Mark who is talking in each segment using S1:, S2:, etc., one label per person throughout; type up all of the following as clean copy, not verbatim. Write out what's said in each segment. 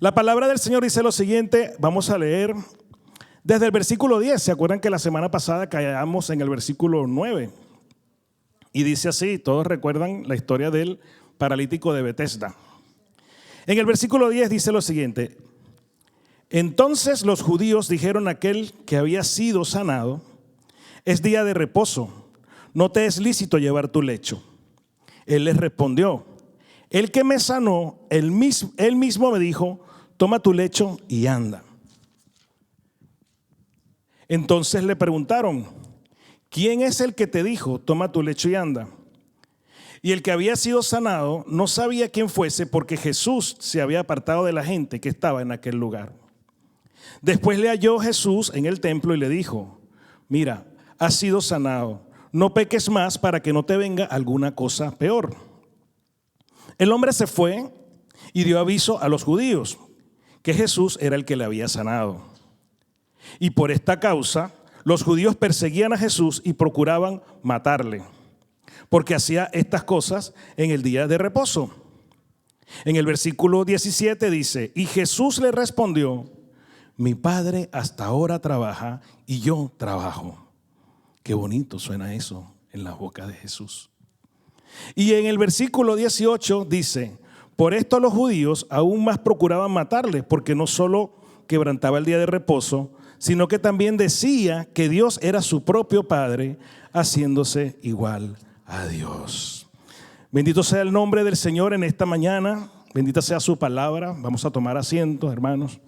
S1: La palabra del Señor dice lo siguiente, vamos a leer desde el versículo 10. ¿Se acuerdan que la semana pasada caíamos en el versículo 9? Y dice así, todos recuerdan la historia del paralítico de Betesda. En el versículo 10 dice lo siguiente: entonces los judíos dijeron a aquel que había sido sanado: es día de reposo, no te es lícito llevar tu lecho. Él les respondió: el que me sanó, él mismo me dijo: toma tu lecho y anda. Entonces le preguntaron: ¿quién es el que te dijo, toma tu lecho y anda? Y el que había sido sanado no sabía quién fuese, porque Jesús se había apartado de la gente que estaba en aquel lugar. Después le halló Jesús en el templo y le dijo: mira, has sido sanado, no peques más para que no te venga alguna cosa peor. El hombre se fue y dio aviso a los judíos que Jesús era el que le había sanado. Y por esta causa los judíos perseguían a Jesús y procuraban matarle, porque hacía estas cosas en el día de reposo. En el versículo 17 dice: y Jesús le respondió: mi Padre hasta ahora trabaja y yo trabajo. Qué bonito suena eso en la boca de Jesús. Y en el versículo 18 dice: por esto los judíos aún más procuraban matarle, porque no solo quebrantaba el día de reposo, sino que también decía que Dios era su propio Padre, haciéndose igual a Dios. Bendito sea el nombre del Señor en esta mañana, bendita sea su palabra. Vamos a tomar asiento, hermanos.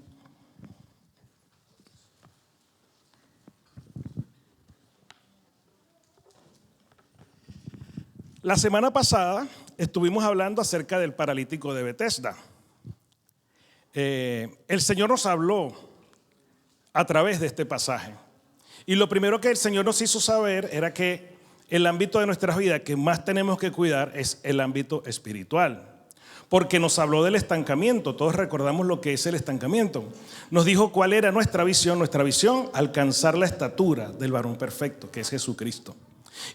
S1: La semana pasada estuvimos hablando acerca del paralítico de Betesda. El Señor nos habló a través de este pasaje. Y lo primero que el Señor nos hizo saber era que el ámbito de nuestras vidas que más tenemos que cuidar es el ámbito espiritual. Porque nos habló del estancamiento, todos recordamos lo que es el estancamiento. Nos dijo cuál era nuestra visión, alcanzar la estatura del varón perfecto, que es Jesucristo.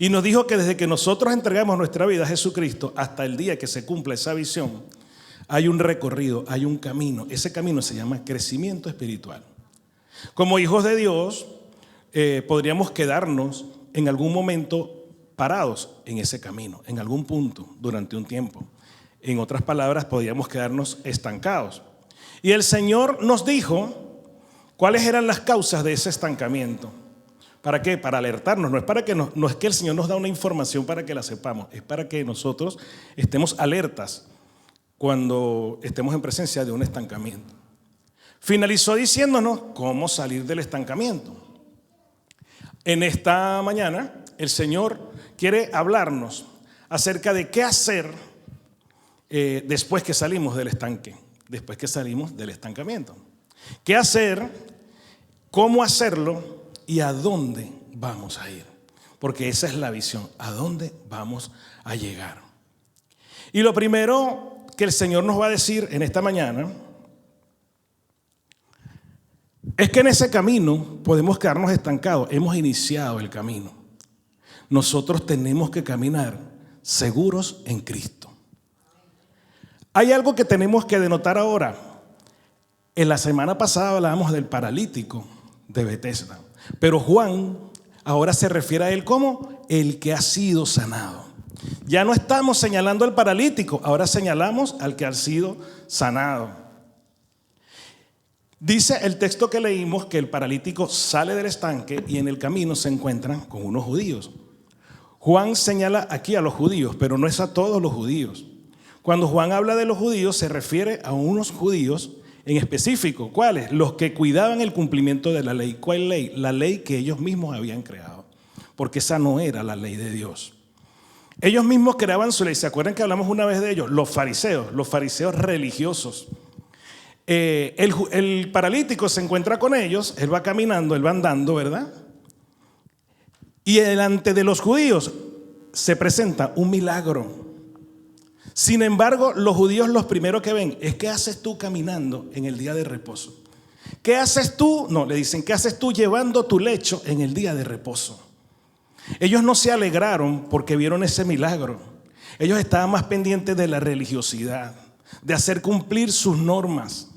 S1: Y nos dijo que desde que nosotros entregamos nuestra vida a Jesucristo hasta el día que se cumpla esa visión, hay un recorrido, hay un camino. Ese camino se llama crecimiento espiritual. Como hijos de Dios, podríamos quedarnos en algún momento parados en ese camino, en algún punto, durante un tiempo. En otras palabras, podríamos quedarnos estancados. Y el Señor nos dijo cuáles eran las causas de ese estancamiento. ¿Para qué? Para alertarnos. No es que el Señor nos da una información para que la sepamos, es para que nosotros estemos alertas cuando estemos en presencia de un estancamiento. Finalizó diciéndonos cómo salir del estancamiento. En esta mañana el Señor quiere hablarnos acerca de qué hacer después que salimos del estanque, después que salimos del estancamiento. ¿Qué hacer? ¿Cómo hacerlo? ¿Y a dónde vamos a ir? Porque esa es la visión, ¿a dónde vamos a llegar? Y lo primero que el Señor nos va a decir en esta mañana es que en ese camino podemos quedarnos estancados. Hemos iniciado el camino. Nosotros tenemos que caminar seguros en Cristo. Hay algo que tenemos que denotar ahora. En la semana pasada hablábamos del paralítico de Betesda, pero Juan ahora se refiere a él como el que ha sido sanado. Ya no estamos señalando al paralítico, ahora señalamos al que ha sido sanado. Dice el texto que leímos que el paralítico sale del estanque y en el camino se encuentran con unos judíos. Juan señala aquí a los judíos, pero no es a todos los judíos. Cuando Juan habla de los judíos se refiere a unos judíos en específico. ¿Cuáles? Los que cuidaban el cumplimiento de la ley. ¿Cuál ley? La ley que ellos mismos habían creado, porque esa no era la ley de Dios. Ellos mismos creaban su ley. ¿Se acuerdan que hablamos una vez de ellos? Los fariseos religiosos. El paralítico se encuentra con ellos, él va caminando, él va andando, ¿verdad? Y delante de los judíos se presenta un milagro. Sin embargo, los judíos los primeros que ven es: ¿qué haces tú caminando en el día de reposo? ¿Qué haces tú? No, le dicen: ¿qué haces tú llevando tu lecho en el día de reposo? Ellos no se alegraron porque vieron ese milagro. Ellos estaban más pendientes de la religiosidad, de hacer cumplir sus normas.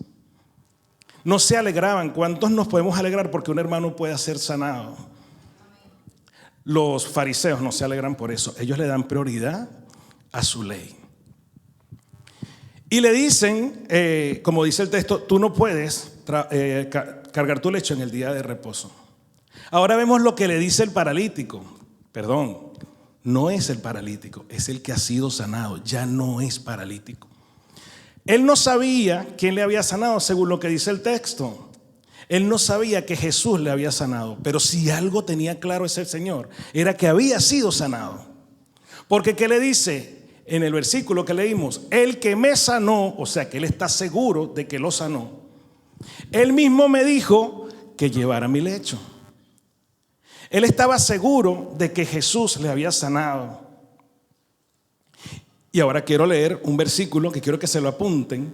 S1: No se alegraban. ¿Cuántos nos podemos alegrar porque un hermano pueda ser sanado? Los fariseos no se alegran por eso. Ellos le dan prioridad a su ley. Y le dicen, como dice el texto, tú no puedes cargar tu lecho en el día de reposo. Ahora vemos lo que le dice el paralítico. Perdón, no es el paralítico, es el que ha sido sanado, ya no es paralítico. Él no sabía quién le había sanado, según lo que dice el texto. Él no sabía que Jesús le había sanado, pero si algo tenía claro ese Señor, era que había sido sanado. Porque ¿qué le dice? En el versículo que leímos, el que me sanó, o sea que él está seguro de que lo sanó, él mismo me dijo que llevara mi lecho. Él estaba seguro de que Jesús le había sanado. Y ahora quiero leer un versículo que quiero que se lo apunten.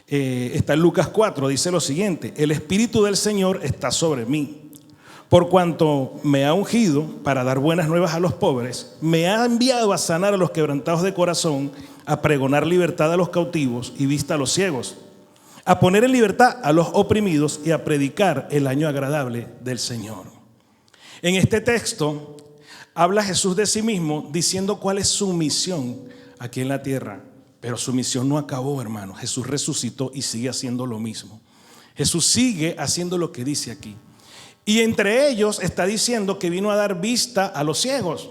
S1: Está en Lucas 4, dice lo siguiente: el Espíritu del Señor está sobre mí, por cuanto me ha ungido para dar buenas nuevas a los pobres, me ha enviado a sanar a los quebrantados de corazón, a pregonar libertad a los cautivos y vista a los ciegos, a poner en libertad a los oprimidos y a predicar el año agradable del Señor. En este texto habla Jesús de sí mismo diciendo cuál es su misión aquí en la tierra. Pero su misión no acabó, hermano. Jesús resucitó y sigue haciendo lo mismo. Jesús sigue haciendo lo que dice aquí. Y entre ellos está diciendo que vino a dar vista a los ciegos.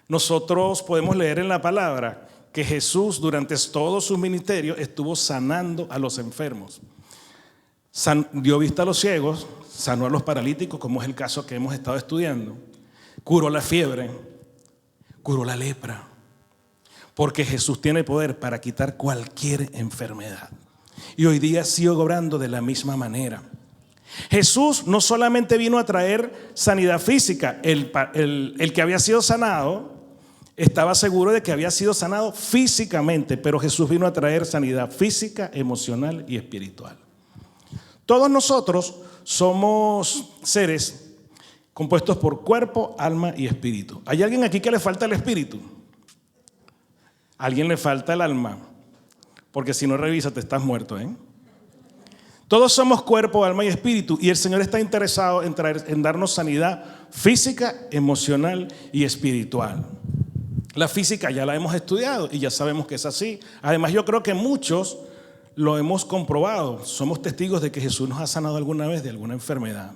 S1: Nosotros podemos leer en la palabra que Jesús durante todo su ministerio estuvo sanando a los enfermos. Dio vista a los ciegos, sanó a los paralíticos, como es el caso que hemos estado estudiando. Curó la fiebre, curó la lepra. Porque Jesús tiene poder para quitar cualquier enfermedad. Y hoy día sigue obrando de la misma manera. Jesús no solamente vino a traer sanidad física, el que había sido sanado estaba seguro de que había sido sanado físicamente, pero Jesús vino a traer sanidad física, emocional y espiritual. Todos nosotros somos seres compuestos por cuerpo, alma y espíritu. ¿Hay alguien aquí que le falta el espíritu? ¿A alguien le falta el alma? Porque si no, revísate, estás muerto, ¿eh? Todos somos cuerpo, alma y espíritu, y el Señor está interesado en darnos sanidad física, emocional y espiritual. La física ya la hemos estudiado y ya sabemos que es así. Además, yo creo que muchos lo hemos comprobado. Somos testigos de que Jesús nos ha sanado alguna vez de alguna enfermedad.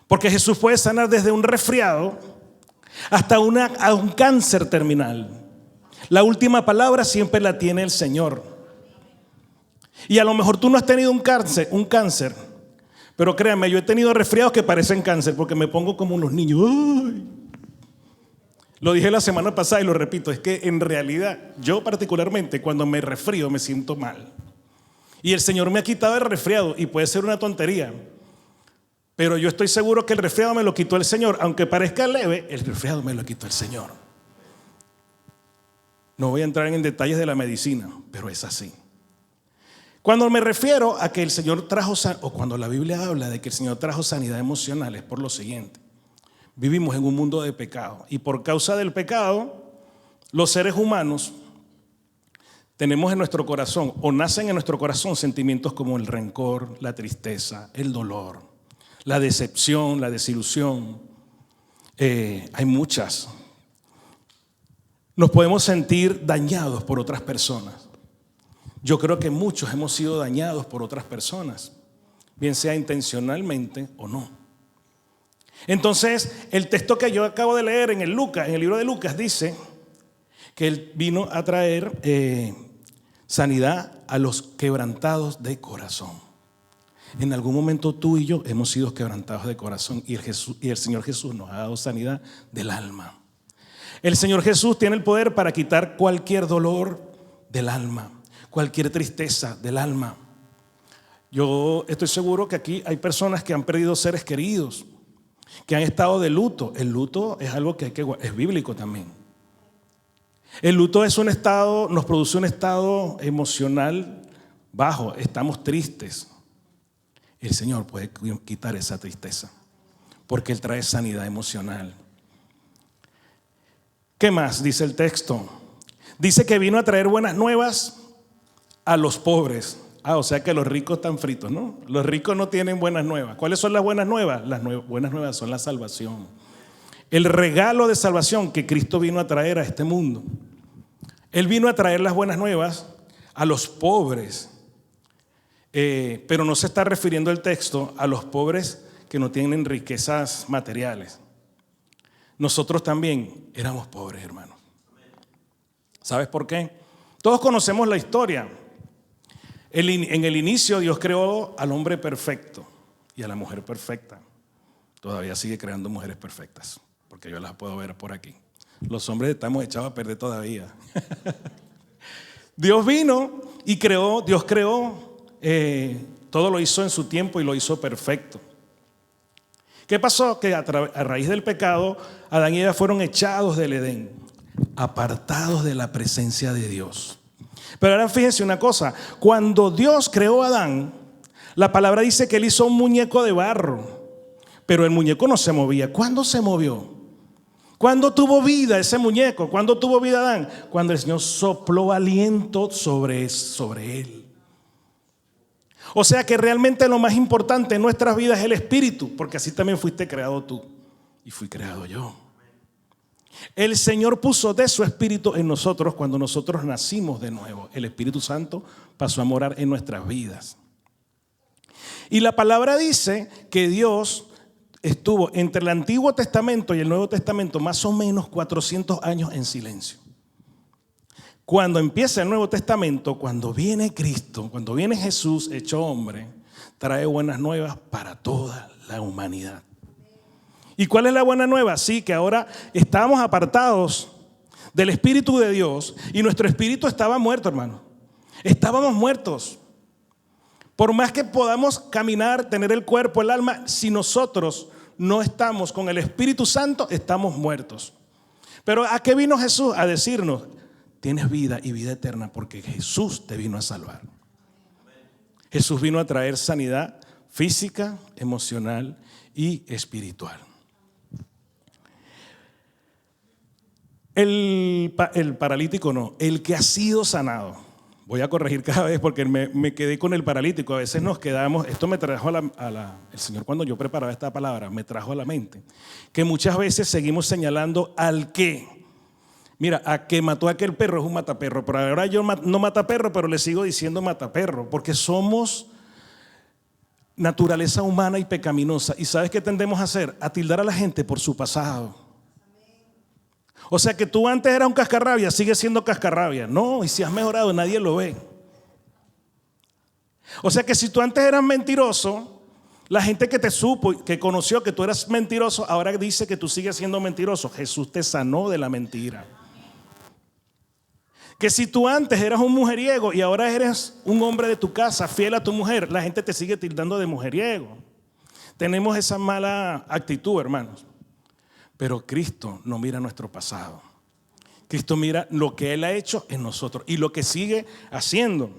S1: Porque Jesús puede sanar desde un resfriado hasta a un cáncer terminal. La última palabra siempre la tiene el Señor. Y a lo mejor tú no has tenido un cáncer, pero créanme, yo he tenido resfriados que parecen cáncer porque me pongo como los niños. ¡Ay! Lo dije la semana pasada y lo repito, es que en realidad yo particularmente cuando me resfrío me siento mal. Y el Señor me ha quitado el resfriado y puede ser una tontería, pero yo estoy seguro que el resfriado me lo quitó el Señor. Aunque parezca leve, el resfriado me lo quitó el Señor. No voy a entrar en detalles de la medicina, pero es así. Cuando me refiero a que el Señor trajo, o cuando la Biblia habla de que el Señor trajo sanidad emocional, es por lo siguiente. Vivimos en un mundo de pecado y por causa del pecado, los seres humanos tenemos en nuestro corazón o nacen en nuestro corazón sentimientos como el rencor, la tristeza, el dolor, la decepción, la desilusión. Hay muchas. Nos podemos sentir dañados por otras personas. Yo creo que muchos hemos sido dañados por otras personas, bien sea intencionalmente o no. Entonces, el texto que yo acabo de leer en el libro de Lucas, dice que Él vino a traer sanidad a los quebrantados de corazón. En algún momento tú y yo hemos sido quebrantados de corazón y el Señor Jesús nos ha dado sanidad del alma. El Señor Jesús tiene el poder para quitar cualquier dolor del alma, cualquier tristeza del alma. Yo estoy seguro que aquí hay personas que han perdido seres queridos, que han estado de luto. El luto es algo que es bíblico también. El luto es un estado, nos produce un estado emocional bajo, estamos tristes. El Señor puede quitar esa tristeza, porque Él trae sanidad emocional. ¿Qué más dice el texto? Dice que vino a traer buenas nuevas a los pobres. O sea que los ricos están fritos, ¿no? Los ricos no tienen buenas nuevas. ¿Cuáles son las buenas nuevas? Las buenas nuevas son la salvación. El regalo de salvación que Cristo vino a traer a este mundo. Él vino a traer las buenas nuevas a los pobres. Pero no se está refiriendo el texto a los pobres que no tienen riquezas materiales. Nosotros también éramos pobres, hermanos. ¿Sabes por qué? Todos conocemos la historia. En el inicio Dios creó al hombre perfecto y a la mujer perfecta. Todavía sigue creando mujeres perfectas, porque yo las puedo ver por aquí. Los hombres estamos echados a perder todavía. Dios vino y Dios creó, todo lo hizo en su tiempo y lo hizo perfecto. ¿Qué pasó? Que a raíz del pecado, Adán y Eva fueron echados del Edén, apartados de la presencia de Dios. Pero ahora fíjense una cosa, cuando Dios creó a Adán, la palabra dice que él hizo un muñeco de barro, pero el muñeco no se movía. ¿Cuándo se movió? ¿Cuándo tuvo vida ese muñeco? ¿Cuándo tuvo vida Adán? Cuando el Señor sopló aliento sobre él. O sea que realmente lo más importante en nuestras vidas es el espíritu, porque así también fuiste creado tú y fui creado yo. El Señor puso de su espíritu en nosotros cuando nosotros nacimos de nuevo. El Espíritu Santo pasó a morar en nuestras vidas. Y la palabra dice que Dios estuvo entre el Antiguo Testamento y el Nuevo Testamento más o menos 400 años en silencio. Cuando empieza el Nuevo Testamento, cuando viene Cristo, cuando viene Jesús hecho hombre, trae buenas nuevas para toda la humanidad. ¿Y cuál es la buena nueva? Sí, que ahora estábamos apartados del Espíritu de Dios y nuestro espíritu estaba muerto, hermano. Estábamos muertos. Por más que podamos caminar, tener el cuerpo, el alma, si nosotros no estamos con el Espíritu Santo, estamos muertos. Pero ¿a qué vino Jesús? A decirnos, tienes vida y vida eterna porque Jesús te vino a salvar. Jesús vino a traer sanidad física, emocional y espiritual. El paralítico no, el que ha sido sanado. Voy a corregir cada vez porque me quedé con el paralítico. A veces nos quedamos, esto me trajo el Señor cuando yo preparaba esta palabra, me trajo a la mente, que muchas veces seguimos señalando al que. Mira, a que mató a aquel perro es un mataperro, pero ahora yo no mataperro, pero le sigo diciendo mataperro, porque somos naturaleza humana y pecaminosa. ¿Y sabes qué tendemos a hacer? A tildar a la gente por su pasado. O sea que tú antes eras un cascarrabia, sigues siendo cascarrabia. No, y si has mejorado, nadie lo ve. O sea que si tú antes eras mentiroso, la gente que te supo, que conoció que tú eras mentiroso, ahora dice que tú sigues siendo mentiroso. Jesús te sanó de la mentira. Que si tú antes eras un mujeriego y ahora eres un hombre de tu casa, fiel a tu mujer, la gente te sigue tildando de mujeriego. Tenemos esa mala actitud, hermanos. Pero Cristo no mira nuestro pasado. Cristo mira lo que Él ha hecho en nosotros y lo que sigue haciendo.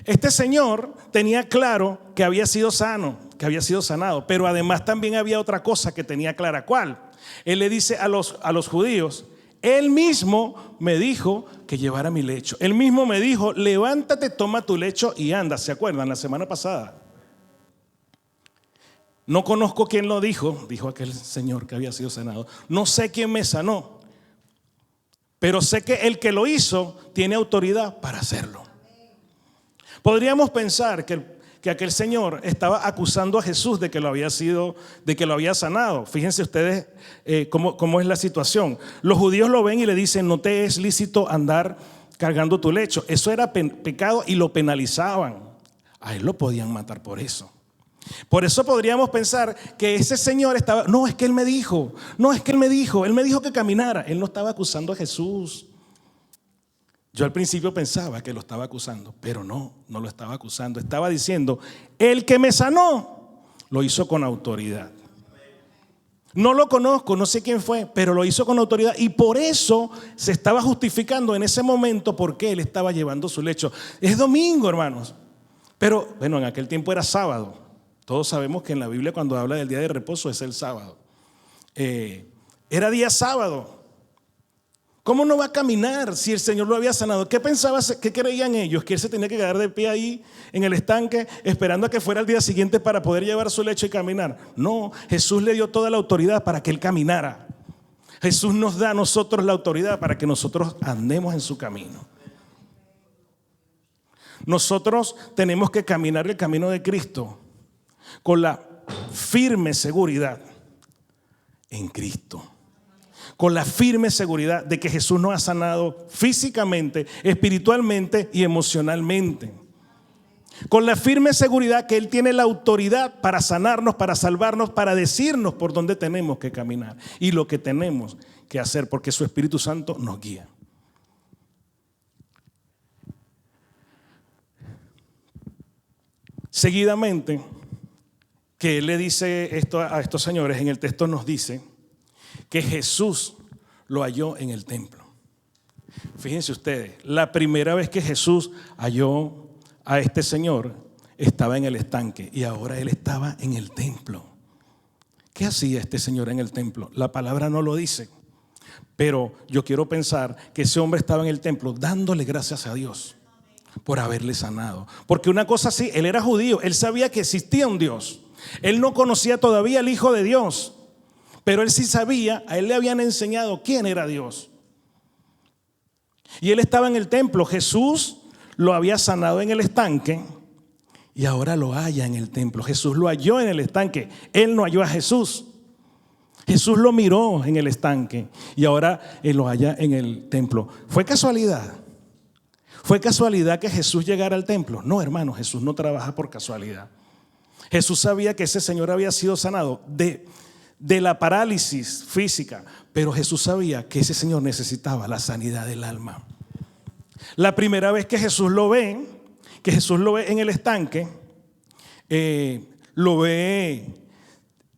S1: Este señor tenía claro que había sido sano, que había sido sanado, pero además también había otra cosa que tenía clara. ¿Cuál? Él le dice a los judíos, Él mismo me dijo que llevara mi lecho. Él mismo me dijo, levántate, toma tu lecho y anda. ¿Se acuerdan? La semana pasada. No conozco quién lo dijo aquel señor que había sido sanado. No sé quién me sanó, pero sé que el que lo hizo tiene autoridad para hacerlo. Podríamos pensar que aquel señor estaba acusando a Jesús de que lo había sanado. Fíjense ustedes cómo es la situación. Los judíos lo ven y le dicen, no te es lícito andar cargando tu lecho. Eso era pecado y lo penalizaban. A él lo podían matar por eso. Por eso podríamos pensar que ese señor estaba, no, es que él me dijo que caminara. Él no estaba acusando a Jesús. Yo al principio pensaba que lo estaba acusando, pero no lo estaba acusando. Estaba diciendo, el que me sanó, lo hizo con autoridad. No lo conozco, no sé quién fue, pero lo hizo con autoridad y por eso se estaba justificando en ese momento porque él estaba llevando su lecho. Es domingo, hermanos, pero bueno, en aquel tiempo era sábado. Todos sabemos que en la Biblia cuando habla del día de reposo es el sábado. Era día sábado. ¿Cómo no va a caminar si el Señor lo había sanado? ¿Qué pensaban, qué creían ellos? ¿Que él se tenía que quedar de pie ahí en el estanque esperando a que fuera el día siguiente para poder llevar su lecho y caminar? No, Jesús le dio toda la autoridad para que él caminara. Jesús nos da a nosotros la autoridad para que nosotros andemos en su camino. Nosotros tenemos que caminar el camino de Cristo con la firme seguridad en Cristo. Con la firme seguridad de que Jesús nos ha sanado físicamente, espiritualmente y emocionalmente. Con la firme seguridad que Él tiene la autoridad para sanarnos, para salvarnos, para decirnos por dónde tenemos que caminar y lo que tenemos que hacer, porque su Espíritu Santo nos guía. Seguidamente, que Él le dice esto a estos señores, en el texto nos dice que Jesús lo halló en el templo. Fíjense ustedes, la primera vez que Jesús halló a este señor estaba en el estanque y ahora él estaba en el templo. ¿Qué hacía este señor en el templo? La palabra no lo dice, pero yo quiero pensar que ese hombre estaba en el templo dándole gracias a Dios por haberle sanado. Porque una cosa sí, él era judío, él sabía que existía un Dios. Él no conocía todavía al Hijo de Dios, pero él sí sabía, a él le habían enseñado quién era Dios. Y él estaba en el templo. Jesús lo había sanado en el estanque y ahora lo halla en el templo. Jesús lo halló en el estanque. Él no halló a Jesús. Jesús lo miró en el estanque y ahora él lo halla en el templo. ¿Fue casualidad? ¿Fue casualidad que Jesús llegara al templo? No, hermano, Jesús no trabaja por casualidad. Jesús sabía que ese señor había sido sanado de la parálisis física, pero Jesús sabía que ese señor necesitaba la sanidad del alma. La primera vez que Jesús lo ve en el estanque, lo ve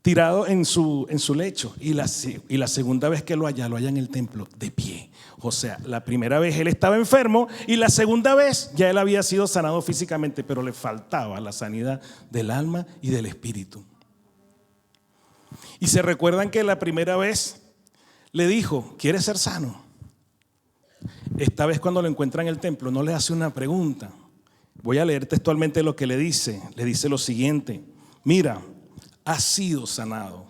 S1: tirado en su lecho, y la segunda vez que lo halla en el templo de pie. O sea, la primera vez él estaba enfermo y la segunda vez ya él había sido sanado físicamente, pero le faltaba la sanidad del alma y del espíritu. Y se recuerdan que la primera vez le dijo, ¿quieres ser sano? Esta vez cuando lo encuentra en el templo no le hace una pregunta. Voy a leer textualmente lo que le dice. Le dice lo siguiente: mira, has sido sanado.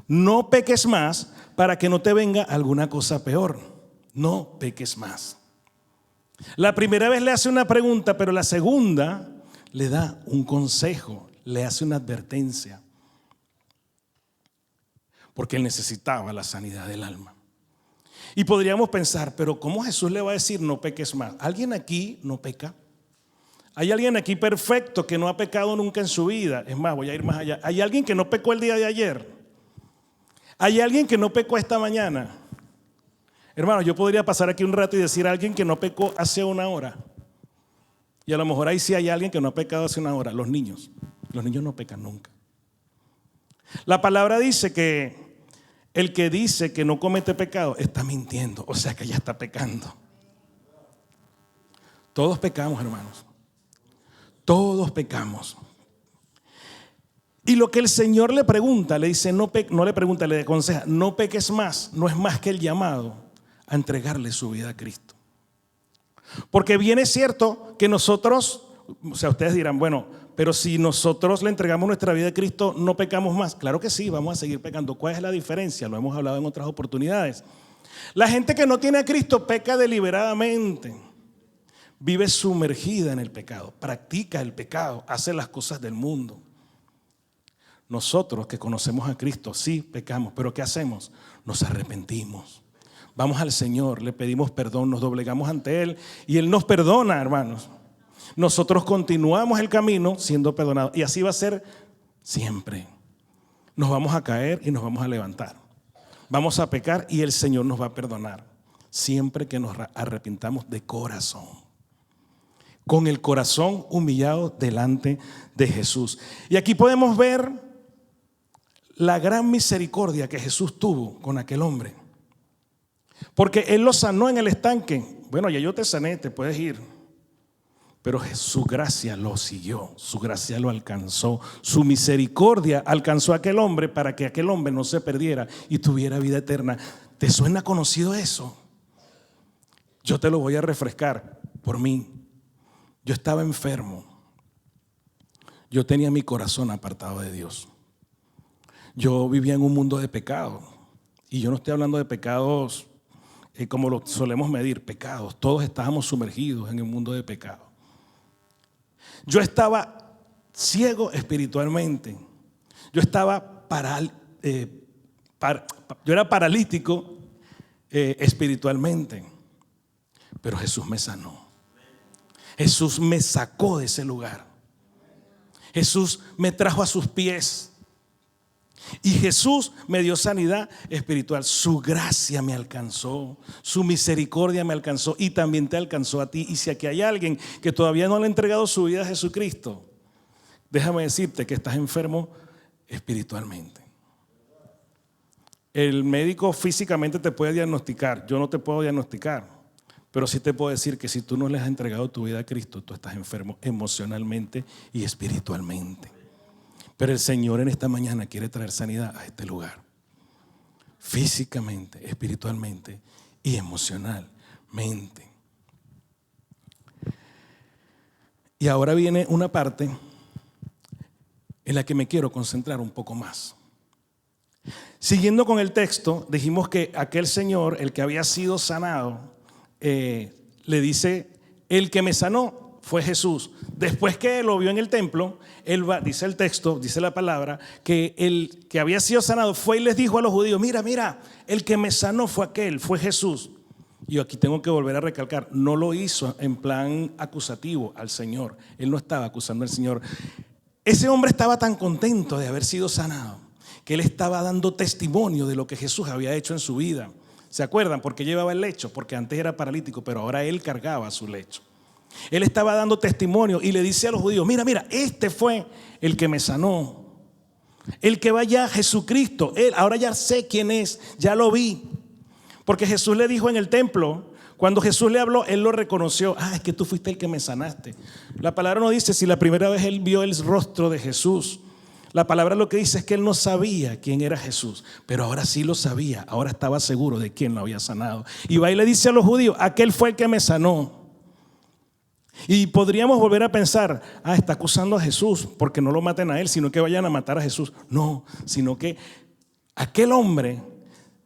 S1: No peques más para que no te venga alguna cosa peor. No peques más. La primera vez le hace una pregunta, pero la segunda le da un consejo, le hace una advertencia. Porque él necesitaba la sanidad del alma. Y podríamos pensar, pero ¿cómo Jesús le va a decir no peques más? ¿Alguien aquí no peca? ¿Hay alguien aquí perfecto que no ha pecado nunca en su vida? Es más, voy a ir más allá. ¿Hay alguien que no pecó el día de ayer? ¿Hay alguien que no pecó esta mañana? Hermanos, yo podría pasar aquí un rato y decir a alguien que no pecó hace una hora. Y a lo mejor ahí sí hay alguien que no ha pecado hace una hora. Los niños. Los niños no pecan nunca. La palabra dice que el que dice que no comete pecado está mintiendo, o sea que ya está pecando. Todos pecamos, hermanos. Todos pecamos. Y lo que el Señor le pregunta, le dice, no le pregunta, le aconseja, no peques más, no es más que el llamado a entregarle su vida a Cristo. Porque bien es cierto que nosotros, o sea, ustedes dirán, bueno, pero si nosotros le entregamos nuestra vida a Cristo, ¿no pecamos más? Claro que sí, vamos a seguir pecando. ¿Cuál es la diferencia? Lo hemos hablado en otras oportunidades. La gente que no tiene a Cristo peca deliberadamente. Vive sumergida en el pecado, practica el pecado, hace las cosas del mundo. Nosotros que conocemos a Cristo, sí pecamos, pero ¿qué hacemos? Nos arrepentimos. Vamos al Señor, le pedimos perdón, nos doblegamos ante Él y Él nos perdona, hermanos. Nosotros continuamos el camino siendo perdonados y así va a ser siempre. Nos vamos a caer y nos vamos a levantar. Vamos a pecar y el Señor nos va a perdonar siempre que nos arrepintamos de corazón. Con el corazón humillado delante de Jesús. Y aquí podemos ver la gran misericordia que Jesús tuvo con aquel hombre. Porque Él lo sanó en el estanque. Bueno, ya yo te sané, te puedes ir. Pero su gracia lo siguió, su gracia lo alcanzó, su misericordia alcanzó a aquel hombre para que aquel hombre no se perdiera y tuviera vida eterna. ¿Te suena conocido eso? Yo te lo voy a refrescar por mí. Yo estaba enfermo. Yo tenía mi corazón apartado de Dios. Yo vivía en un mundo de pecado. Y yo no estoy hablando de pecados como lo solemos medir, pecados. Todos estábamos sumergidos en el mundo de pecado. Yo estaba ciego espiritualmente. Yo estaba yo era paralítico espiritualmente. Pero Jesús me sanó. Jesús me sacó de ese lugar. Jesús me trajo a sus pies. Y Jesús me dio sanidad espiritual. Su gracia me alcanzó. Su misericordia me alcanzó. Y también te alcanzó a ti. Y si aquí hay alguien que todavía no le ha entregado su vida a Jesucristo, déjame decirte que estás enfermo espiritualmente. El médico físicamente te puede diagnosticar. Yo no te puedo diagnosticar. Pero sí te puedo decir que si tú no le has entregado tu vida a Cristo, tú estás enfermo emocionalmente y espiritualmente. Pero el Señor en esta mañana quiere traer sanidad a este lugar. Físicamente, espiritualmente y emocionalmente. Y ahora viene una parte en la que me quiero concentrar un poco más. Siguiendo con el texto, dijimos que aquel señor, el que había sido sanado, le dice: el que me sanó fue Jesús. Después que lo vio en el templo, dice el texto, dice la palabra, que el que había sido sanado fue y les dijo a los judíos: mira, el que me sanó fue Jesús. Y yo aquí tengo que volver a recalcar, no lo hizo en plan acusativo al Señor. Él no estaba acusando al Señor. Ese hombre estaba tan contento de haber sido sanado que él estaba dando testimonio de lo que Jesús había hecho en su vida. ¿Se acuerdan? Porque llevaba el lecho, porque antes era paralítico, pero ahora él cargaba su lecho. Él estaba dando testimonio y le dice a los judíos: mira, este fue el que me sanó. El que vaya a Jesucristo, él, ahora ya sé quién es, ya lo vi. Porque Jesús le dijo en el templo, cuando Jesús le habló, él lo reconoció: es que tú fuiste el que me sanaste. La palabra no dice si la primera vez él vio el rostro de Jesús. La palabra lo que dice es que él no sabía quién era Jesús, pero ahora sí lo sabía, ahora estaba seguro de quién lo había sanado. Y va y le dice a los judíos: aquel fue el que me sanó. Y podríamos volver a pensar: está acusando a Jesús porque no lo maten a él, sino que vayan a matar a Jesús. No, sino que aquel hombre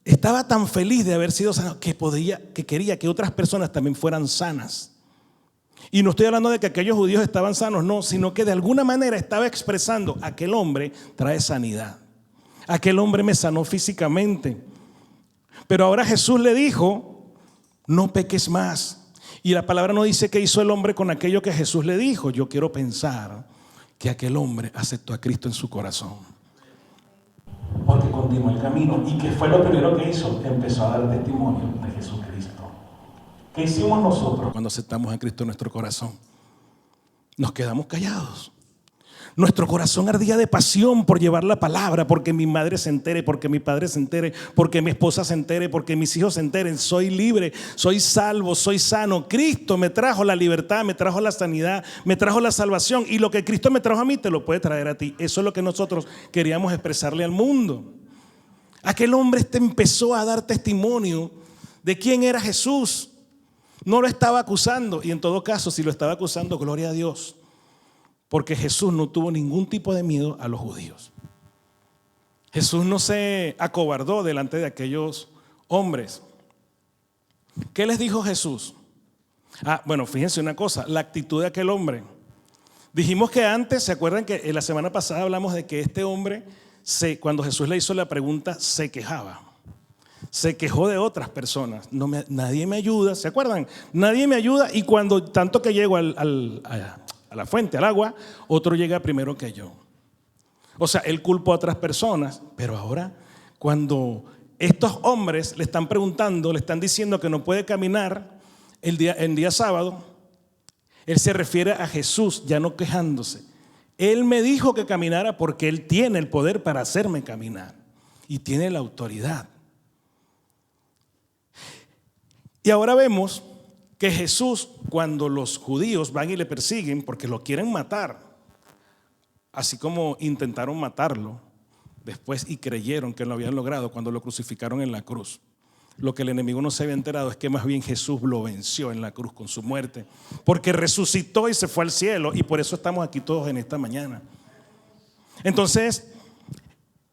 S1: estaba tan feliz de haber sido sanado que quería que otras personas también fueran sanas. Y no estoy hablando de que aquellos judíos estaban sanos, no, sino que de alguna manera estaba expresando: aquel hombre trae sanidad. Aquel hombre me sanó físicamente. Pero ahora Jesús le dijo: no peques más. Y la palabra no dice qué hizo el hombre con aquello que Jesús le dijo. Yo quiero pensar que aquel hombre aceptó a Cristo en su corazón, porque continuó el camino. ¿Y qué fue lo primero que hizo? Empezó a dar testimonio de Jesucristo. ¿Qué hicimos nosotros cuando aceptamos a Cristo en nuestro corazón? Nos quedamos callados. Nuestro corazón ardía de pasión por llevar la palabra, porque mi madre se entere, porque mi padre se entere, porque mi esposa se entere, porque mis hijos se enteren. Soy libre, soy salvo, soy sano. Cristo me trajo la libertad, me trajo la sanidad, me trajo la salvación. Y lo que Cristo me trajo a mí te lo puede traer a ti. Eso es lo que nosotros queríamos expresarle al mundo. Aquel hombre empezó a dar testimonio de quién era Jesús. No lo estaba acusando, y en todo caso, si lo estaba acusando, gloria a Dios, porque Jesús no tuvo ningún tipo de miedo a los judíos. Jesús no se acobardó delante de aquellos hombres. ¿Qué les dijo Jesús? Bueno, fíjense una cosa, la actitud de aquel hombre. Dijimos que antes, ¿se acuerdan que la semana pasada hablamos de que este hombre, cuando Jesús le hizo la pregunta, se quejaba? Se quejó de otras personas. Nadie me ayuda, ¿se acuerdan? Nadie me ayuda, y cuando tanto que llego a la fuente, al agua, otro llega primero que yo. O sea, él culpó a otras personas, pero ahora cuando estos hombres le están preguntando, le están diciendo que no puede caminar el día sábado, él se refiere a Jesús, ya no quejándose. Él me dijo que caminara porque él tiene el poder para hacerme caminar y tiene la autoridad. Y ahora vemos que Jesús, cuando los judíos van y le persiguen porque lo quieren matar, así como intentaron matarlo después y creyeron que lo habían logrado cuando lo crucificaron en la cruz. lo que el enemigo no se había enterado es que más bien Jesús lo venció en la cruz con su muerte, porque resucitó y se fue al cielo, y por eso estamos aquí todos en esta mañana. Entonces,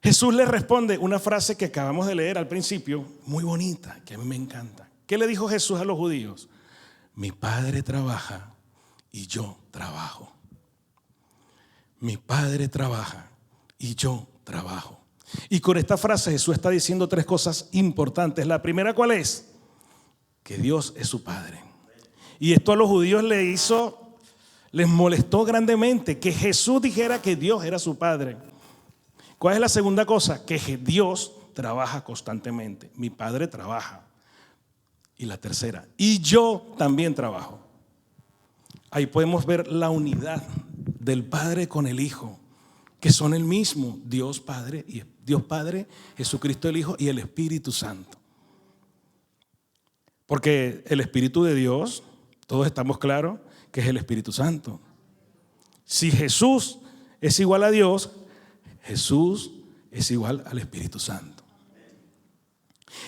S1: Jesús le responde una frase que acabamos de leer al principio, muy bonita, que a mí me encanta. ¿Qué le dijo Jesús a los judíos? Mi Padre trabaja y yo trabajo. Mi Padre trabaja y yo trabajo. Y con esta frase Jesús está diciendo tres cosas importantes. La primera, ¿cuál es? Que Dios es su Padre. Y esto a los judíos les molestó grandemente que Jesús dijera que Dios era su Padre. ¿Cuál es la segunda cosa? Que Dios trabaja constantemente. Mi Padre trabaja. Y la tercera, y yo también trabajo. Ahí podemos ver la unidad del Padre con el Hijo, que son el mismo, Dios Padre, Jesucristo el Hijo y el Espíritu Santo. Porque el Espíritu de Dios, todos estamos claros que es el Espíritu Santo. Si Jesús es igual a Dios, Jesús es igual al Espíritu Santo.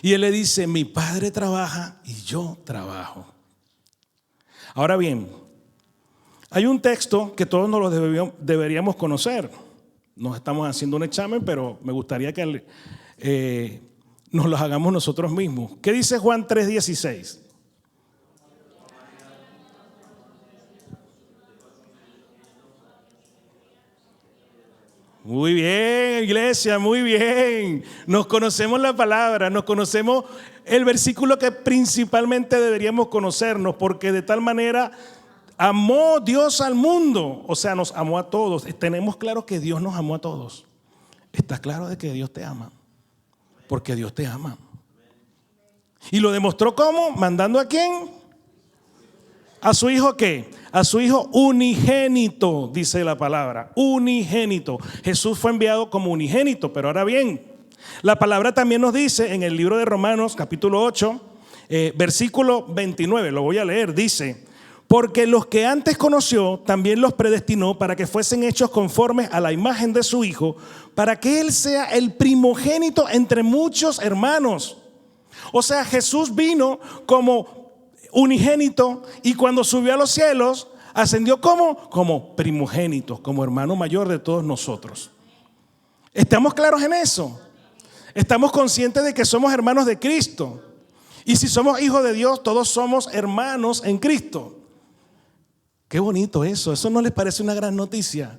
S1: Y él le dice, mi Padre trabaja y yo trabajo. Ahora bien, hay un texto que todos nos lo deberíamos conocer. No estamos haciendo un examen, pero me gustaría que nos lo hagamos nosotros mismos. ¿Qué dice Juan 3:16? Muy bien, iglesia, muy bien. Nos conocemos la palabra, nos conocemos el versículo que principalmente deberíamos conocernos, porque de tal manera amó Dios al mundo, o sea, nos amó a todos. Tenemos claro que Dios nos amó a todos. ¿Estás claro de que Dios te ama? Porque Dios te ama. ¿Y lo demostró cómo? ¿Mandando a quién? ¿A su hijo qué? A su hijo unigénito, dice la palabra, unigénito. Jesús fue enviado como unigénito, pero ahora bien, la palabra también nos dice en el libro de Romanos, capítulo 8, versículo 29, lo voy a leer, dice, porque los que antes conoció, también los predestinó para que fuesen hechos conformes a la imagen de su Hijo, para que Él sea el primogénito entre muchos hermanos. O sea, Jesús vino como unigénito y cuando subió a los cielos ascendió como primogénito, como hermano mayor de todos nosotros. ¿Estamos claros en eso? ¿Estamos conscientes de que somos hermanos de Cristo? Y si somos hijos de Dios, todos somos hermanos en Cristo. Qué bonito eso no les parece una gran noticia.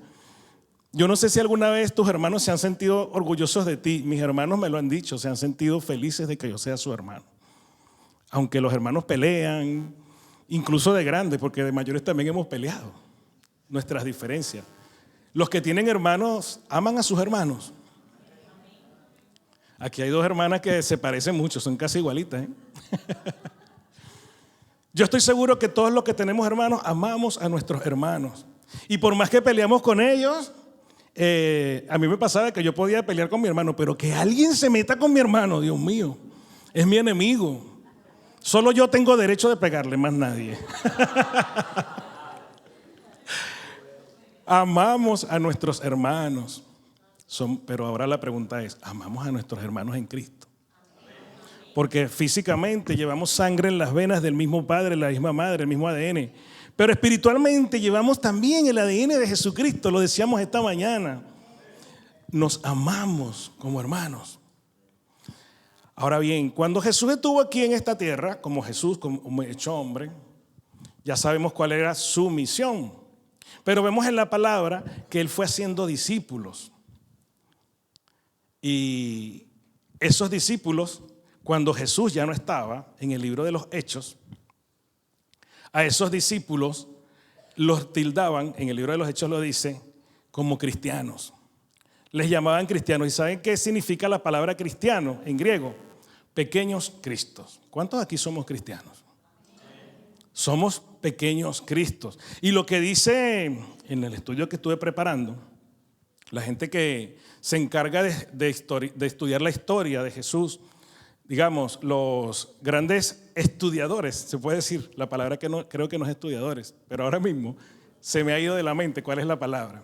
S1: Yo no sé si alguna vez tus hermanos se han sentido orgullosos de ti. Mis hermanos me lo han dicho, se han sentido felices de que yo sea su hermano. Aunque los hermanos pelean, incluso de grandes, porque de mayores también hemos peleado, nuestras diferencias. Los que tienen hermanos aman a sus hermanos. Aquí hay dos hermanas que se parecen mucho, son casi igualitas, ¿eh? Yo estoy seguro que todos los que tenemos hermanos amamos a nuestros hermanos. Y por más que peleamos con ellos, a mí me pasaba que yo podía pelear con mi hermano, pero que alguien se meta con mi hermano, Dios mío, es mi enemigo. Solo yo tengo derecho de pegarle, más nadie. Amamos a nuestros hermanos. Pero ahora la pregunta es, ¿amamos a nuestros hermanos en Cristo? Porque físicamente llevamos sangre en las venas del mismo Padre, la misma Madre, el mismo ADN. Pero espiritualmente llevamos también el ADN de Jesucristo, lo decíamos esta mañana. Nos amamos como hermanos. Ahora bien, cuando Jesús estuvo aquí en esta tierra, como Jesús, como hecho hombre, ya sabemos cuál era su misión. Pero vemos en la palabra que Él fue haciendo discípulos. Y esos discípulos, cuando Jesús ya no estaba, en el libro de los Hechos, a esos discípulos los tildaban, en el libro de los Hechos lo dice, como cristianos. Les llamaban cristianos. ¿Y saben qué significa la palabra cristiano en griego? Pequeños Cristos. ¿Cuántos aquí somos cristianos? Somos pequeños Cristos. Y lo que dice en el estudio que estuve preparando, la gente que se encarga de estudiar la historia de Jesús, digamos, los grandes estudiadores, se puede decir, la palabra que no, creo que no es estudiadores, pero ahora mismo se me ha ido de la mente cuál es la palabra.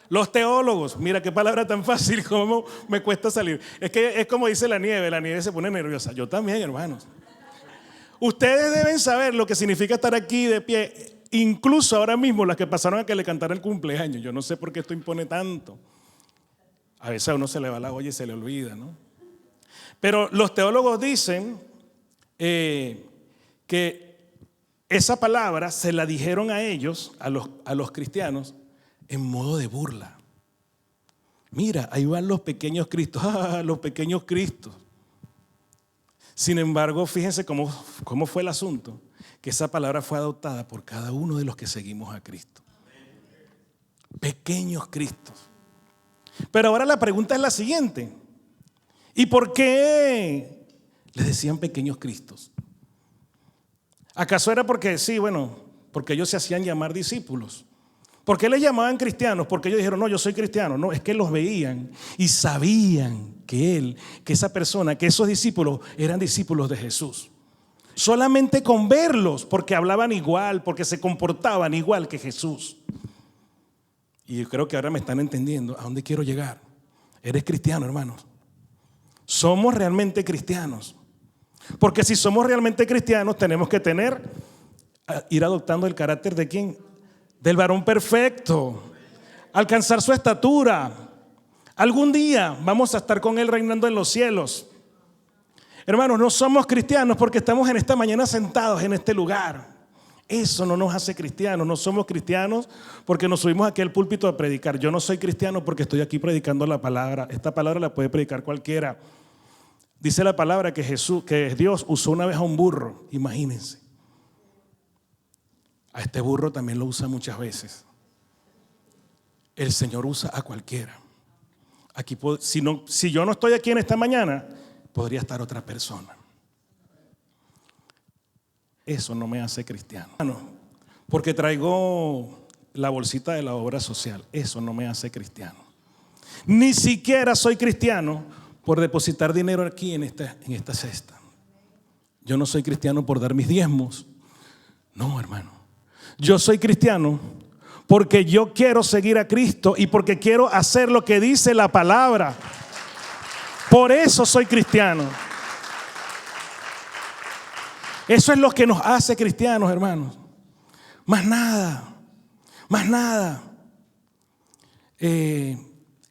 S1: Los teólogos, mira qué palabra tan fácil, cómo me cuesta salir. Es que es como dice la nieve se pone nerviosa. Yo también, hermanos. Ustedes deben saber lo que significa estar aquí de pie, incluso ahora mismo las que pasaron a que le cantaran el cumpleaños. Yo no sé por qué esto impone tanto. A veces a uno se le va la olla y se le olvida, ¿no? Pero los teólogos dicen que esa palabra se la dijeron a ellos, a los cristianos, en modo de burla. Mira, ahí van los pequeños Cristos, los pequeños Cristos. Sin embargo, fíjense cómo fue el asunto, que esa palabra fue adoptada por cada uno de los que seguimos a Cristo. Pequeños Cristos. Pero ahora la pregunta es la siguiente: ¿y por qué les decían pequeños Cristos? ¿Acaso era porque porque ellos se hacían llamar discípulos? ¿Por qué les llamaban cristianos? Porque ellos dijeron, no, yo soy cristiano. No, es que los veían y sabían que esa persona, que esos discípulos eran discípulos de Jesús. Solamente con verlos, porque hablaban igual, porque se comportaban igual que Jesús. Y yo creo que ahora me están entendiendo a dónde quiero llegar. Eres cristiano, hermanos. Somos realmente cristianos. Porque si somos realmente cristianos, tenemos que ir adoptando el carácter de ¿quién? Del varón perfecto, alcanzar su estatura. Algún día vamos a estar con Él reinando en los cielos. Hermanos, no somos cristianos porque estamos en esta mañana sentados en este lugar. Eso no nos hace cristianos. No somos cristianos porque nos subimos aquí al púlpito a predicar. Yo no soy cristiano porque estoy aquí predicando la palabra. Esta palabra la puede predicar cualquiera. Dice la palabra que Dios usó una vez a un burro. Imagínense. A este burro también lo usa muchas veces. El Señor usa a cualquiera. Aquí, si yo no estoy aquí en esta mañana, podría estar otra persona. Eso no me hace cristiano. Porque traigo la bolsita de la obra social. Eso no me hace cristiano. Ni siquiera soy cristiano por depositar dinero aquí en esta cesta. Yo no soy cristiano por dar mis diezmos. No, hermano. Yo soy cristiano porque yo quiero seguir a Cristo y porque quiero hacer lo que dice la palabra. Por eso soy cristiano. Eso es lo que nos hace cristianos, hermanos. Más nada, más nada.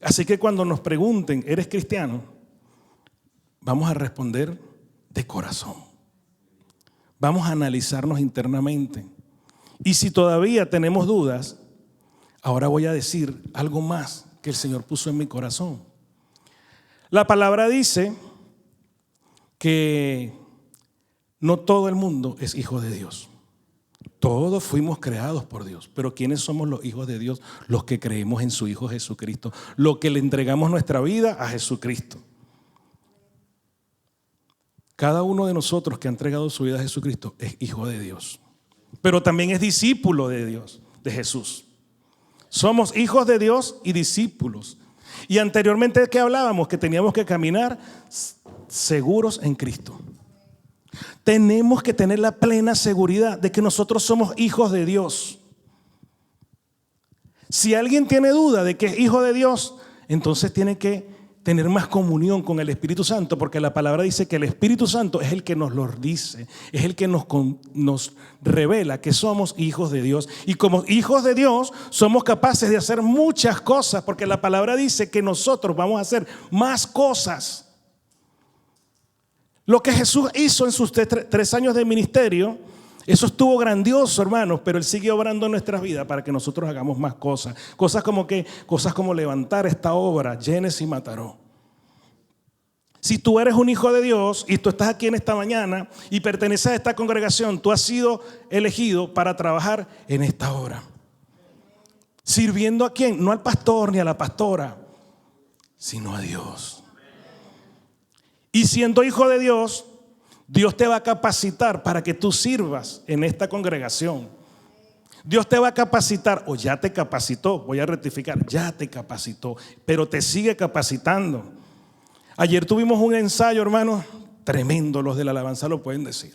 S1: Así que cuando nos pregunten, ¿eres cristiano? Vamos a responder de corazón. Vamos a analizarnos internamente. Y si todavía tenemos dudas, ahora voy a decir algo más que el Señor puso en mi corazón. La palabra dice que no todo el mundo es hijo de Dios. Todos fuimos creados por Dios. Pero ¿quiénes somos los hijos de Dios? Los que creemos en su Hijo Jesucristo. Los que le entregamos nuestra vida a Jesucristo. Cada uno de nosotros que ha entregado su vida a Jesucristo es hijo de Dios. Pero también es discípulo de Dios, de Jesús. Somos hijos de Dios y discípulos. Y anteriormente de qué hablábamos, que teníamos que caminar seguros en Cristo. Tenemos que tener la plena seguridad de que nosotros somos hijos de Dios. Si alguien tiene duda de que es hijo de Dios, entonces tiene que tener más comunión con el Espíritu Santo, porque la palabra dice que el Espíritu Santo es el que nos lo dice, es el que nos revela que somos hijos de Dios. Y como hijos de Dios somos capaces de hacer muchas cosas, porque la palabra dice que nosotros vamos a hacer más cosas. Lo que Jesús hizo en sus 3 años de ministerio, eso estuvo grandioso, hermanos, pero Él sigue obrando en nuestras vidas para que nosotros hagamos más cosas. Cosas como levantar esta obra, Llenes y Mataró. Si tú eres un hijo de Dios y tú estás aquí en esta mañana y perteneces a esta congregación, tú has sido elegido para trabajar en esta obra. ¿Sirviendo a quién? No al pastor ni a la pastora, sino a Dios. Y siendo hijo de Dios, Dios te va a capacitar para que tú sirvas en esta congregación. Dios te va a capacitar, o ya te capacitó, voy a rectificar, ya te capacitó, pero te sigue capacitando. Ayer tuvimos un ensayo, hermanos, tremendo, los de la alabanza lo pueden decir.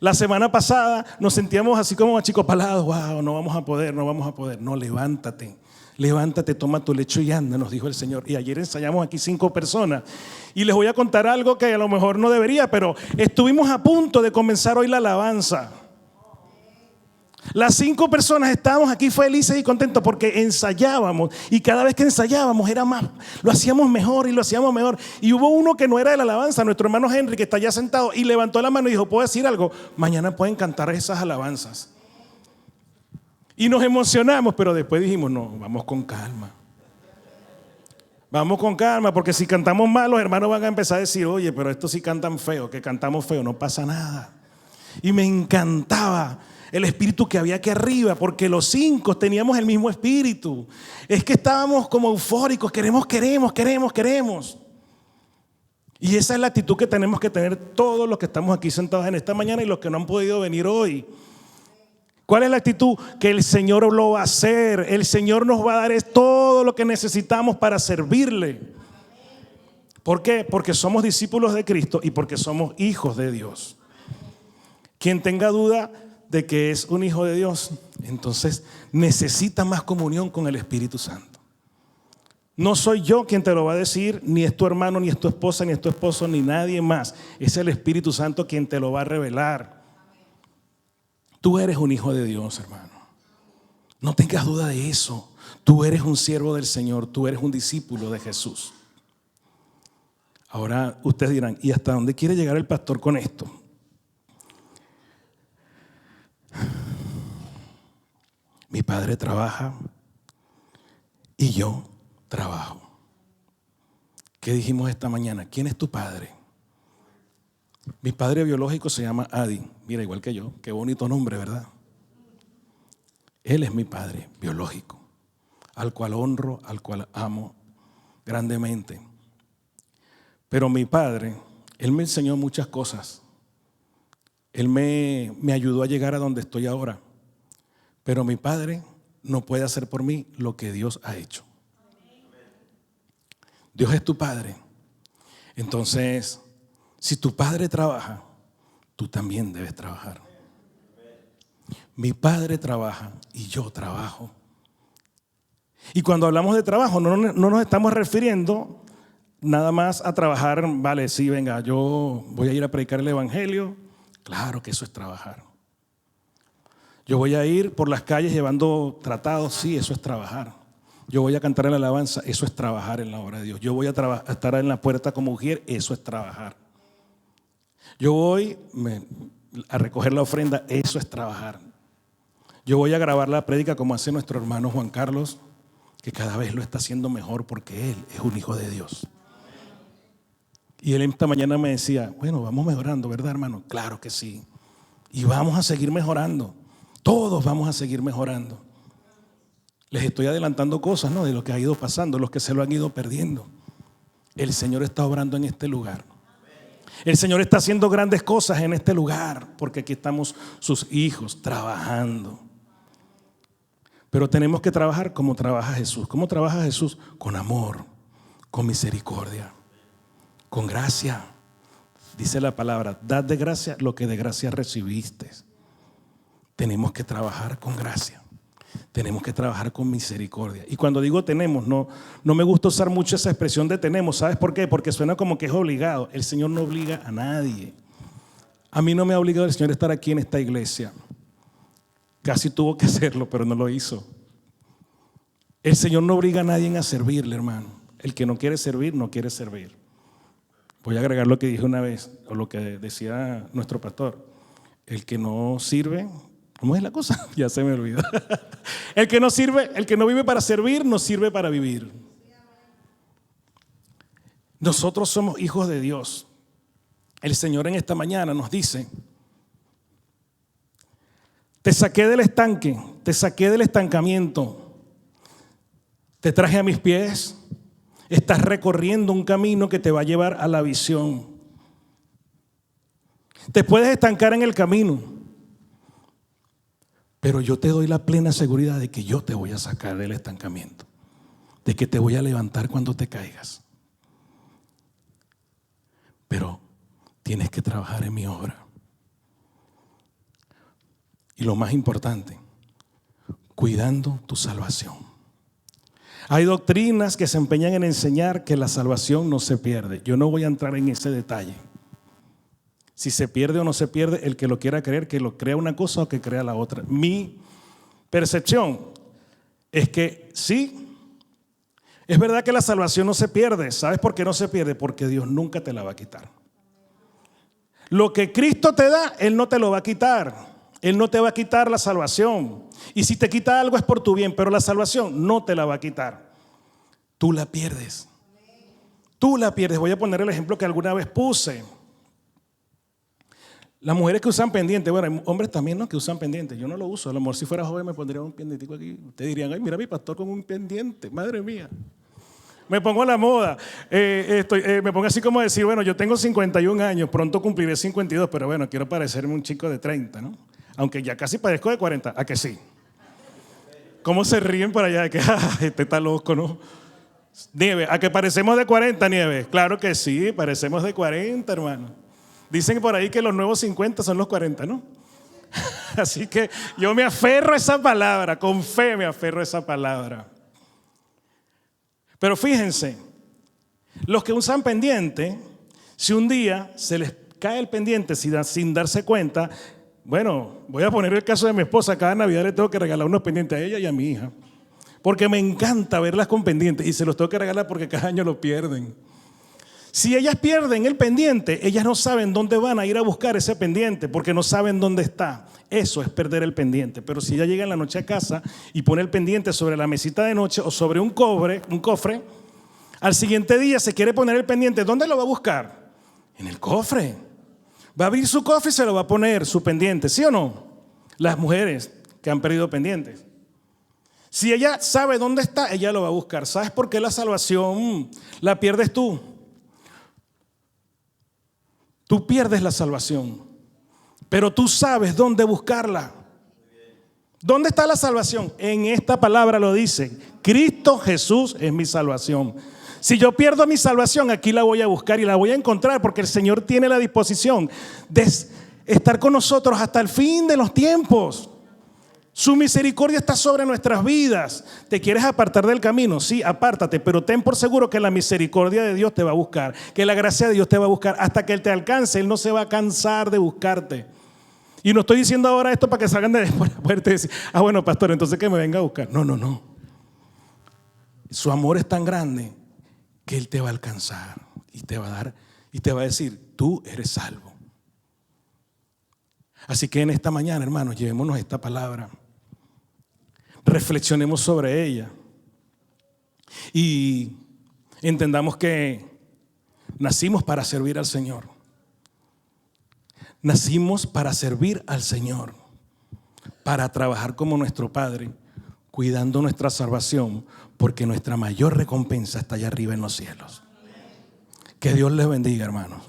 S1: La semana pasada nos sentíamos así como achicopalados. Wow, no vamos a poder. No, levántate. Levántate, toma tu lecho y anda, nos dijo el Señor. Y ayer ensayamos aquí 5 personas. Y les voy a contar algo que a lo mejor no debería, pero estuvimos a punto de comenzar hoy la alabanza. Las 5 personas estábamos aquí felices y contentos porque ensayábamos. Y cada vez que ensayábamos era más, lo hacíamos mejor y lo hacíamos mejor. Y hubo uno que no era de la alabanza, nuestro hermano Henry, que está allá sentado, y levantó la mano y dijo: ¿puedo decir algo? Mañana pueden cantar esas alabanzas. Y nos emocionamos, pero después dijimos: no, vamos con calma. Vamos con calma, porque si cantamos mal, los hermanos van a empezar a decir: oye, pero estos sí cantan feo, que cantamos feo, no pasa nada. Y me encantaba el espíritu que había aquí arriba, porque los 5 teníamos el mismo espíritu. Es que estábamos como eufóricos, queremos. Y esa es la actitud que tenemos que tener todos los que estamos aquí sentados en esta mañana y los que no han podido venir hoy. ¿Cuál es la actitud? Que el Señor lo va a hacer. El Señor nos va a dar todo lo que necesitamos para servirle. ¿Por qué? Porque somos discípulos de Cristo y porque somos hijos de Dios. Quien tenga duda de que es un hijo de Dios, entonces necesita más comunión con el Espíritu Santo. No soy yo quien te lo va a decir, ni es tu hermano, ni es tu esposa, ni es tu esposo, ni nadie más. Es el Espíritu Santo quien te lo va a revelar. Tú eres un hijo de Dios, hermano. No tengas duda de eso. Tú eres un siervo del Señor. Tú eres un discípulo de Jesús. Ahora ustedes dirán: ¿y hasta dónde quiere llegar el pastor con esto? Mi padre trabaja y yo trabajo. ¿Qué dijimos esta mañana? ¿Quién es tu padre? Mi padre biológico se llama Adi. Mira, igual que yo. Qué bonito nombre, ¿verdad? Él es mi padre biológico, al cual honro, al cual amo grandemente. Pero mi padre, él me enseñó muchas cosas. Él me ayudó a llegar a donde estoy ahora. Pero mi padre no puede hacer por mí lo que Dios ha hecho. Dios es tu padre. Entonces, si tu padre trabaja, tú también debes trabajar. Mi padre trabaja y yo trabajo. Y cuando hablamos de trabajo, no nos estamos refiriendo nada más a trabajar. Vale, sí, venga, yo voy a ir a predicar el evangelio. Claro que eso es trabajar. Yo voy a ir por las calles llevando tratados. Sí, eso es trabajar. Yo voy a cantar en la alabanza. Eso es trabajar en la obra de Dios. Yo voy a estar en la puerta como mujer. Eso es trabajar. Yo voy a recoger la ofrenda. Eso es trabajar. Yo voy a grabar la prédica como hace nuestro hermano Juan Carlos, que cada vez lo está haciendo mejor porque él es un hijo de Dios. Y él esta mañana me decía: bueno, vamos mejorando, ¿verdad, hermano? Claro que sí. Y vamos a seguir mejorando. Todos vamos a seguir mejorando. Les estoy adelantando cosas, ¿no?, de lo que ha ido pasando, los que se lo han ido perdiendo. El Señor está obrando en este lugar. El Señor está haciendo grandes cosas en este lugar, porque aquí estamos sus hijos trabajando. Pero tenemos que trabajar como trabaja Jesús. ¿Cómo trabaja Jesús? Con amor, con misericordia, con gracia. Dice la palabra: dad de gracia lo que de gracia recibiste. Tenemos que trabajar con gracia. Tenemos que trabajar con misericordia. Y cuando digo tenemos, no me gusta usar mucho esa expresión de tenemos. ¿Sabes por qué? Porque suena como que es obligado. El Señor no obliga a nadie. A mí no me ha obligado el Señor a estar aquí en esta iglesia. Casi tuvo que hacerlo, pero no lo hizo. El Señor no obliga a nadie a servirle, hermano. El que no quiere servir, no quiere servir. Voy a agregar lo que dije una vez, o lo que decía nuestro pastor. El que no sirve, ¿cómo es la cosa? Ya se me olvidó. El que no sirve, el que no vive para servir, no sirve para vivir. Nosotros somos hijos de Dios. El Señor en esta mañana nos dice: te saqué del estanque, te saqué del estancamiento, te traje a mis pies, estás recorriendo un camino que te va a llevar a la visión. Te puedes estancar en el camino, pero yo te doy la plena seguridad de que yo te voy a sacar del estancamiento, de que te voy a levantar cuando te caigas. Pero tienes que trabajar en mi obra. Y lo más importante, cuidando tu salvación. Hay doctrinas que se empeñan en enseñar que la salvación no se pierde. Yo no voy a entrar en ese detalle. Si se pierde o no se pierde, el que lo quiera creer, que lo crea una cosa o que crea la otra. Mi percepción es que sí, es verdad que la salvación no se pierde. ¿Sabes por qué no se pierde? Porque Dios nunca te la va a quitar. Lo que Cristo te da, Él no te lo va a quitar. Él no te va a quitar la salvación. Y si te quita algo es por tu bien, pero la salvación no te la va a quitar. Tú la pierdes. Tú la pierdes. Voy a poner el ejemplo que alguna vez puse. Las mujeres que usan pendiente, bueno, hay hombres también, ¿no?, que usan pendiente. Yo no lo uso. A lo mejor si fuera joven me pondría un pendientico aquí. Ustedes dirían, ay, mira mi pastor con un pendiente. Madre mía. Me pongo a la moda. Me pongo así como decir, bueno, yo tengo 51 años, pronto cumpliré 52, pero bueno, quiero parecerme un chico de 30, ¿no? Aunque ya casi parezco de 40. ¿A que sí? ¿Cómo se ríen por allá? De que este está loco, ¿no? Nieve, ¿a que parecemos de 40, Nieve? Claro que sí, parecemos de 40, hermano. Dicen por ahí que los nuevos 50 son los 40, ¿no? Así que yo me aferro a esa palabra, con fe me aferro a esa palabra. Pero fíjense, los que usan pendiente, si un día se les cae el pendiente sin darse cuenta, bueno, voy a poner el caso de mi esposa. Cada Navidad le tengo que regalar unos pendientes a ella y a mi hija, porque me encanta verlas con pendientes y se los tengo que regalar porque cada año lo pierden. Si ellas pierden el pendiente, ellas no saben dónde van a ir a buscar ese pendiente porque no saben dónde está. Eso es perder el pendiente. Pero si ella llega en la noche a casa y pone el pendiente sobre la mesita de noche o sobre un cofre, al siguiente día se quiere poner el pendiente, ¿dónde lo va a buscar? En el cofre. Va a abrir su cofre y se lo va a poner, su pendiente, ¿sí o no? Las mujeres que han perdido pendientes. Si ella sabe dónde está, ella lo va a buscar. ¿Sabes por qué la salvación la pierdes tú? Tú pierdes la salvación, pero tú sabes dónde buscarla. ¿Dónde está la salvación? En esta palabra lo dice. Cristo Jesús es mi salvación. Si yo pierdo mi salvación, aquí la voy a buscar y la voy a encontrar porque el Señor tiene la disposición de estar con nosotros hasta el fin de los tiempos. Su misericordia está sobre nuestras vidas. ¿Te quieres apartar del camino? Sí, apártate, pero ten por seguro que la misericordia de Dios te va a buscar, que la gracia de Dios te va a buscar hasta que Él te alcance. Él no se va a cansar de buscarte. Y no estoy diciendo ahora esto para que salgan de después y decir, bueno, pastor, entonces que me venga a buscar. No. Su amor es tan grande que Él te va a alcanzar y te va a dar y te va a decir, tú eres salvo. Así que en esta mañana, hermanos, llevémonos esta palabra. Reflexionemos sobre ella y entendamos que nacimos para servir al Señor. Nacimos para servir al Señor, para trabajar como nuestro Padre, cuidando nuestra salvación, porque nuestra mayor recompensa está allá arriba en los cielos. Que Dios les bendiga, hermanos.